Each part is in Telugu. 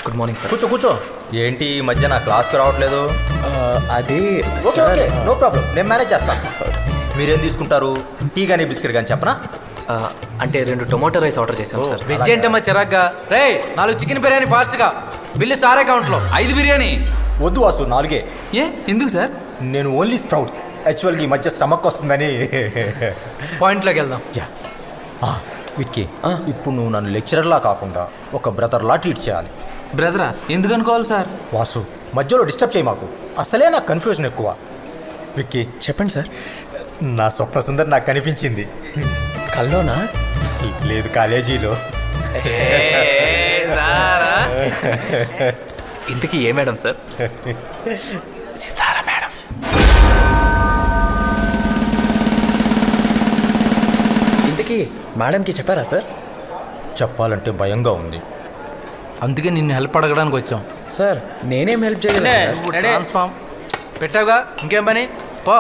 Good morning sir. కూర్చో కూర్చో. ఏంటి ఈ మధ్య నా క్లాస్కి రావట్లేదు? అది ఓకే ఓకే, నో ప్రాబ్లం, నేను మేనేజ్ చేస్తాను. మీరేం తీసుకుంటారు? టీ కానీ బిస్కెట్ కానీ చెప్పనా? అంటే 2 టొమాటో రైస్ ఆర్డర్ చేశాం సార్. వెజ్ ఏంటమ్మా చిరాగ్గా? రే 4 చికెన్ బిర్యానీ ఫాస్ట్గా. బిల్లు సార్ అకౌంట్లో. 5 బిర్యానీ. వద్దు వాసు, 4. ఏ ఎందుకు సార్? నేను ఓన్లీ స్ప్రౌట్స్. యాక్చువల్గా ఈ మధ్య స్టమక్ వస్తుందని. పాయింట్లోకి వెళ్దాం. విక్కీ, ఇప్పుడు నువ్వు నన్ను లెక్చరర్లా కాకుండా ఒక బ్రదర్లా ట్రీట్ చేయాలి. బ్రదరా ఎందుకు అనుకోవాలి సార్? వాసు, మధ్యలో డిస్టర్బ్ చేయి మాకు. అసలే నాకు కన్ఫ్యూజన్ ఎక్కువ. విక్కీ, చెప్పండి సార్. నా స్వప్న సుందరి నాకు కనిపించింది. కల్లోనా? లేదు, కాలేజీలో. ఇంతకీ ఏ మేడం సార్? సితారా మేడం. ఇంతకీ మేడంకి చెప్పారా సార్? చెప్పాలంటే భయంగా ఉంది. అందుకే నిన్ను హెల్ప్ అడగడానికి వచ్చాం. సార్ నేనేం హెల్ప్ చేయలేదు. ట్రాన్స్ఫార్మ్ పెట్టావుగా, ఇంకేం పని? పో.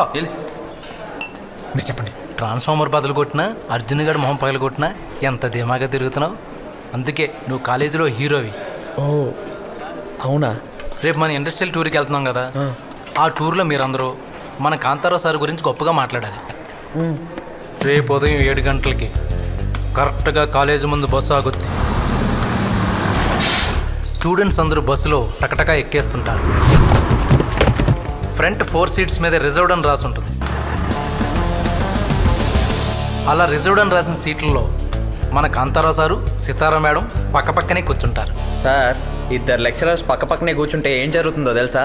మీరు చెప్పండి. ట్రాన్స్ఫార్మర్ బదులు కొట్టినా, అర్జున్ గడు మొహం పగలు కొట్టినా ఎంత ధీమాగా తిరుగుతున్నావు. అందుకే నువ్వు కాలేజీలో హీరోవి. ఓ అవునా? రేపు మన ఇండస్ట్రియల్ టూర్కి వెళ్తున్నాం కదా, ఆ టూర్లో మీరందరూ మన కాంతారావు సార్ గురించి గొప్పగా మాట్లాడాలి. రేపు ఉదయం 7 గంటలకి కరెక్ట్గా కాలేజీ ముందు బస్సు ఆగుద్ది. స్టూడెంట్స్ అందరూ బస్సులో టకటకా ఎక్కేస్తుంటారు. ఫ్రంట్ 4 సీట్స్ మీద రిజర్వ్డ్ అని రాసి ఉంటుంది. అలా రిజర్వ్డ్ అని రాసిన సీట్లలో మన కాంతారావు సారు, సితారా మేడం పక్కపక్కనే కూర్చుంటారు. సార్ 2 లెక్చరర్స్ పక్క పక్కనే కూర్చుంటే ఏం జరుగుతుందో తెలుసా?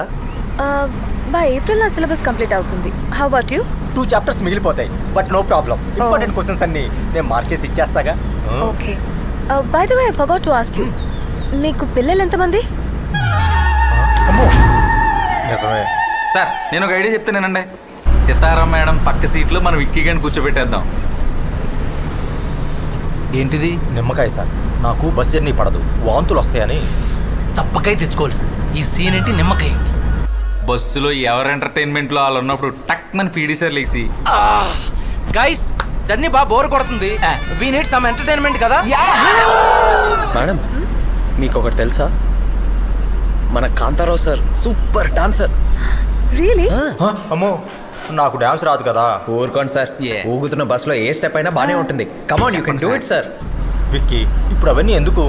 బై ఏప్రిల్ నా సిలబస్ కంప్లీట్ అవుతుంది. How about you? 2 చాప్టర్స్ మిగిలిపోతాయి, but no problem. Important questions అన్ని నేను మార్కేసి ఇచ్చేస్తాగా. Okay. By the way I forgot to ask you, మీకు పిల్లలు ఎంతమంది? నిజమే సార్, నేను ఒక ఐడియా చెప్తానేనండి. సితారా మేడం పక్క సీట్లో మనం విక్కీ గారిని కూర్చోబెట్టేద్దాం. ఏంటిది? నిమ్మకాయ సార్, నాకు బస్ జర్నీ పడదు, వాంతులు వస్తాయని. తప్పకాయ తెచ్చుకోవాల్సింది. ఈ సీన్ ఏంటి, నిమ్మకాయ ఏంటి? బస్సులో ఎవరు ఎంటర్టైన్మెంట్లో వాళ్ళు ఉన్నప్పుడు టక్ మన పీడీ సార్ లేచి గైస్ జర్నీ బాగా బోర్ కొడుతుంది, వీ నీడ్ సమ్ ఎంటర్టైన్మెంట్ కదా. మేడం మీకు ఒకటి తెలుసా? మన Kantharao sir super dancer. Really? అమ్మో, నాకు డాన్స్ రాదు కదా. ఊరుకోండి సార్, ఊగుతున్న బస్సులో ఏ స్టెప్ అయినా బానే ఉంటుంది. Come on, you can do it sir. Vicky, ఇప్పుడు అవన్నీ ఎందుకు?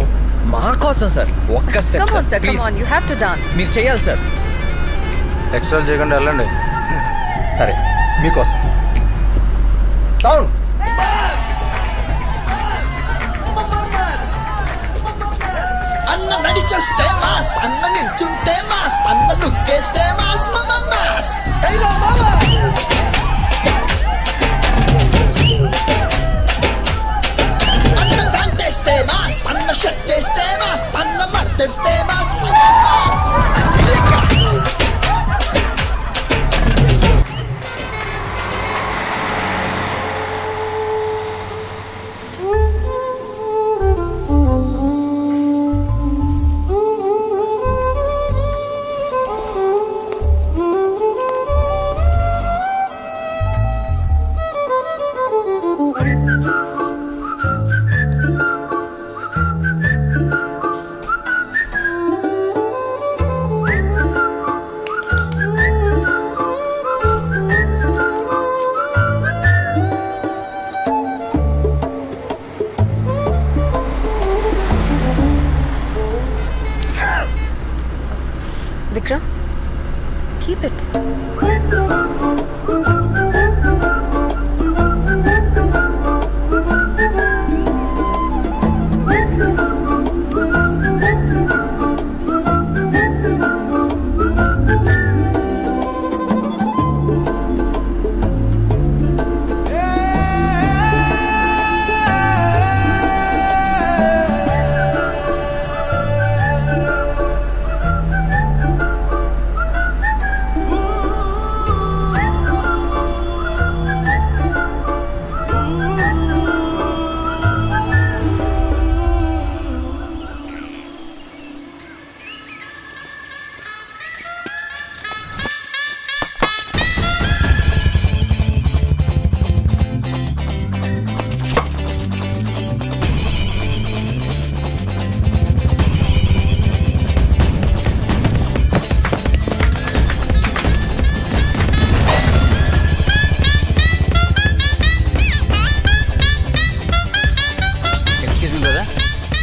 మా కోసం సార్, ఒక్క step Come on, sir sir, please. come on, you have to dance. మీరు చేయాలి సార్. ఎక్స్ట్రా చేయకుండా వెళ్ళండి. సరే, మీకోసం. డౌన్. అన్న నడిచొస్తే మాస్, అన్న నిల్చుంటే మాస్, అన్న దుక్కేస్తే మాస్, మమ్మ మాస్. ఏరా మామ, అన్న ప్యాంట్ వేస్తే మాస్, అన్న షర్ట్ వేస్తే మాస్, అన్న మడతెడితే మాస్, మమ్మ మాస్. అన్ని లెక్క. Vikram, keep it.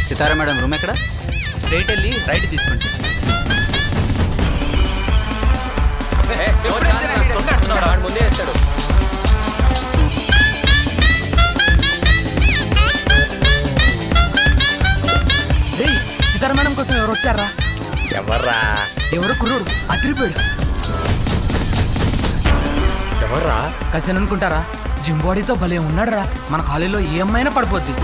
Sitara madam room ఎక్కడ? స్ట్రైట్ వెళ్ళి రైట్ తీసుకోండి. ముందే వేస్తాడు. సితారా మేడం కోసం ఎవరు వచ్చారా? ఎవర్రా? ఎవరు కుర్రోడు అదిరిపోయాడు. ఎవర్రా? కసిన్ అనుకుంటారా? జిమ్ బాడీతో భలే ఉన్నాడు రా. మన కాలేజీలో ఏ అమ్మాయినా పడిపోద్ది.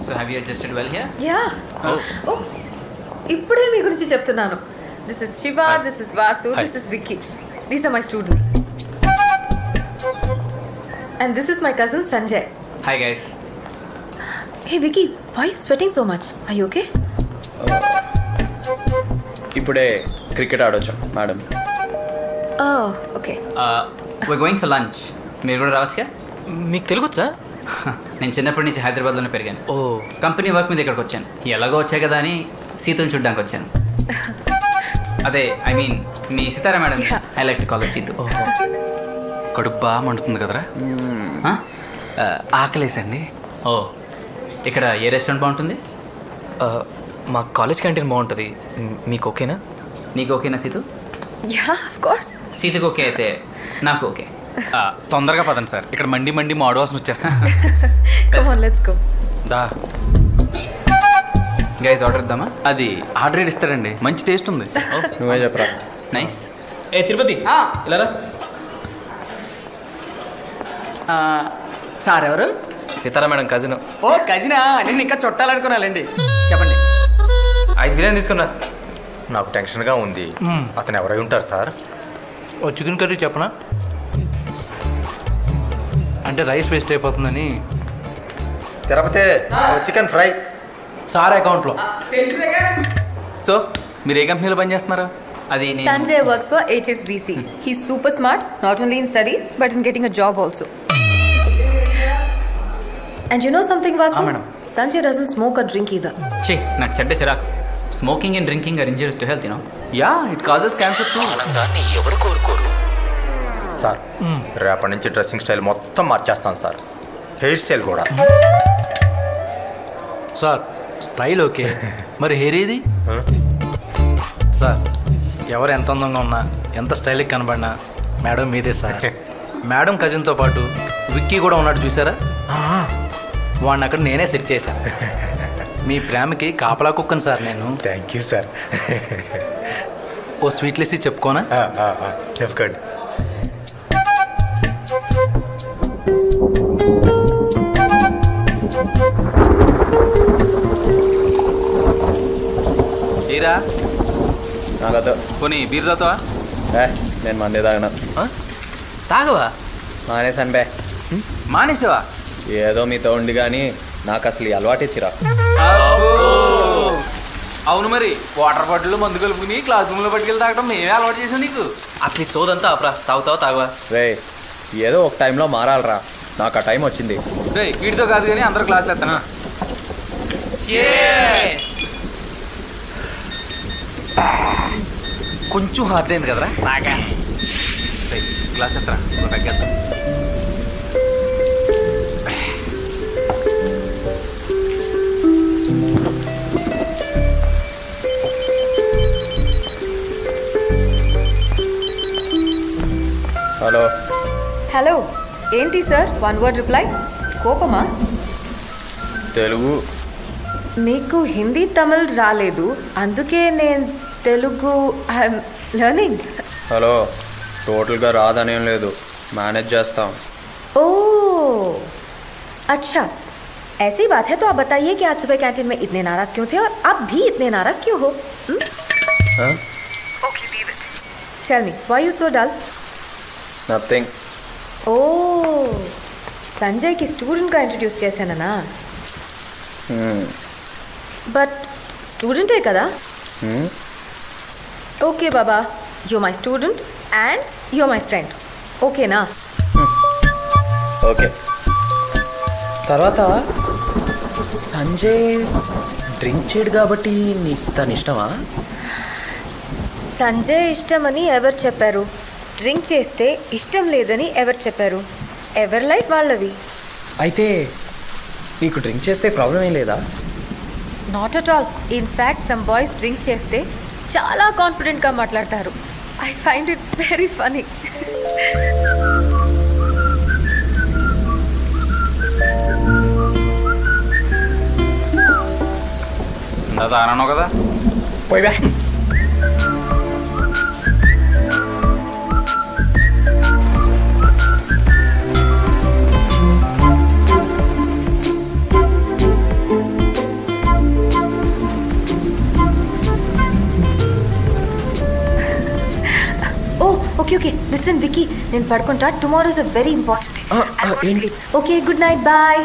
So have you adjusted well here? Yeah oh ఇప్పుడే మీ గురించి చెప్తున్నాను. This is Shiva, this is Vasu, this is Vicky. These are my students. And this is my cousin Sanjay. Hi guys. Hey Vicky, why you sweating so much? Are you okay? ఇప్పుడే క్రికెట్ ఆడొచ్చాం madam. Oh okay. We going for lunch. మీరు కూడా రావచ్చుగా? మీకు తెలుగుచ్చా? నేను చిన్నప్పటి నుంచి హైదరాబాద్లోనే పెరిగాను. ఓ కంపెనీ వర్క్ మీద ఇక్కడికి వచ్చాను. ఎలాగో వచ్చాయి కదా అని సీతను చూడడానికి వచ్చాను. అదే ఐ మీన్ మీ Sitara madam. I like to call Situ. కడుపు బాగా మండుతుంది కదరా? ఆకలేసండి. ఓ ఇక్కడ ఏ రెస్టారెంట్ బాగుంటుంది? మా కాలేజ్ క్యాంటీన్ బాగుంటుంది. మీకు ఓకేనా? నీకు ఓకేనా సీతు? Yeah of course. సీతకు ఓకే అయితే నాకు ఓకే. తొందరగా పదండి సార్, ఇక్కడ మండి మండి మాడు వాసన వచ్చేస్తా. Come on let's go. దా గైస్ ఆర్డర్ ఇద్దామా? అది ఆర్డర్ ఇస్తారండి, మంచి టేస్ట్ ఉంది. నువ్వే చెప్పరా. నైస్. ఏ తిరుపతి ఇలా సార్ ఎవరు? Sitara madam cousin. ఓ కజినా, నేను ఇంకా చుట్టాలనుకున్నానండి. చెప్పండి. 5 బిర్యానీ తీసుకున్నా. నాకు టెన్షన్గా ఉంది. అతను ఎవరై ఉంటారు సార్? ఓ చికెన్ కర్రీ చెప్పనా? అంటే రైస్ వేస్ట్ అయిపోతుందని. Tirupati chicken fry. సార్ అకౌంట్లో. సో మీరు ఏ కంపెనీలో పనిచేస్తున్నారు? అది Sanjay works for HSBC. He's super smart, not only in studies, but in getting a job also. And you know something, Vasu? madam. Sanjay doesn't smoke or drink either. ఛీ, నాకు చెడ్డ చిరాకు. Smoking and drinking are injurious to health, you know. Yeah, it causes cancer too. Sir రేపటి నుంచి డ్రెస్సింగ్ స్టైల్ మొత్తం మార్చేస్తాను సార్. హెయిర్ స్టైల్ కూడా. సార్ స్టైల్ ఓకే, మరి హెయిర్ ఏది? సార్ ఎవరు ఎంత అందంగా ఉన్నా, ఎంత స్టైల్గా కనబడినా మేడం మీదే సార్. మేడం కజిన్తో పాటు విక్కీ కూడా ఉన్నాడు చూసారా? వాడిని అక్కడ నేనే సెట్ చేశాను. మీ ప్రేమకి కాపలా కుక్కను సార్ నేను. Thank you sir. ఓ స్వీట్లెస్ చెప్పుకోనా? చెప్పుకోండి. ఏరా నాకద్దు. పోనీ బీర్ తాగుతావా? నేను మందే తాగినా. తాగవా? మానేసాను బే. మానేసావా? ఏదో మీతో ఉండి కానీ నాకు అసలు ఈ అలవాటు ఇచ్చిరా. అవును, మరి వాటర్ బాటిల్ మందు కలుపుకుని క్లాస్ రూమ్లో పట్టుకెళ్ళి తాగడం మేమే అలవాటు చేసాం నీకు. అసలు ఈ సోదంతా అప్రా. తాగుతావా తాగవా? రే ఏదో ఒక టైంలో మారాలరా. నాకు ఆ టైం వచ్చింది. రే వీటితో కాదు కానీ అందరూ క్లాస్ చేస్తానా? కొంచెం హార్డ్ అయింది కదరా? క్లాస్ ఎత్తరా, తగ్గేస్తా. హలో. హలో, ఏంటి సార్ 1 word రిప్లై? కోపమా? తెలుగు. నీకు హిందీ తమిళ్ రాలేదు, అందుకే నేను తెలుగు ఐఎమ్ లెర్నింగ్. హలో, టోటల్గా రాదనేం లేదు, మేనేజ్ చేస్తాం. ओह अच्छा, ऐसी बात है तो आप बताइए कि आज सुबह कैंटीन में इतने नाराज क्यों थे और अब भी इतने नाराज क्यों हो? Okay, leave it. Tell me, why you so dull? Nothing. Oh, Sanjay की स्टूडेंट का इंट्रोड्यूस చేశానా నా? బట్ స్టూడెంటే కదా? ఓకే బాబా, you my student and you my friend, ఓకేనా? ఓకే. తర్వాత సంజయ్ డ్రింక్ చేయడు కాబట్టి నీకు తను ఇష్టమా? సంజయ్ ఇష్టమని ఎవరు చెప్పారు? డ్రింక్ చేస్తే ఇష్టం లేదని ఎవరు చెప్పారు? ఎవరి లైఫ్ వాళ్ళవి. అయితే నీకు డ్రింక్ చేస్తే ప్రాబ్లం ఏం లేదా? Not at all. In fact some boys drink చేస్తే చాలా కాన్ఫిడెంట్గా మాట్లాడతారు. I find it very funny. అన్నావు కదా. పోయి బా. ఓకే ఓకే లిసన్ వికీ, నేను పడుకుంటా. Tomorrow is a very important day. ఏంటి? Okay good night, bye.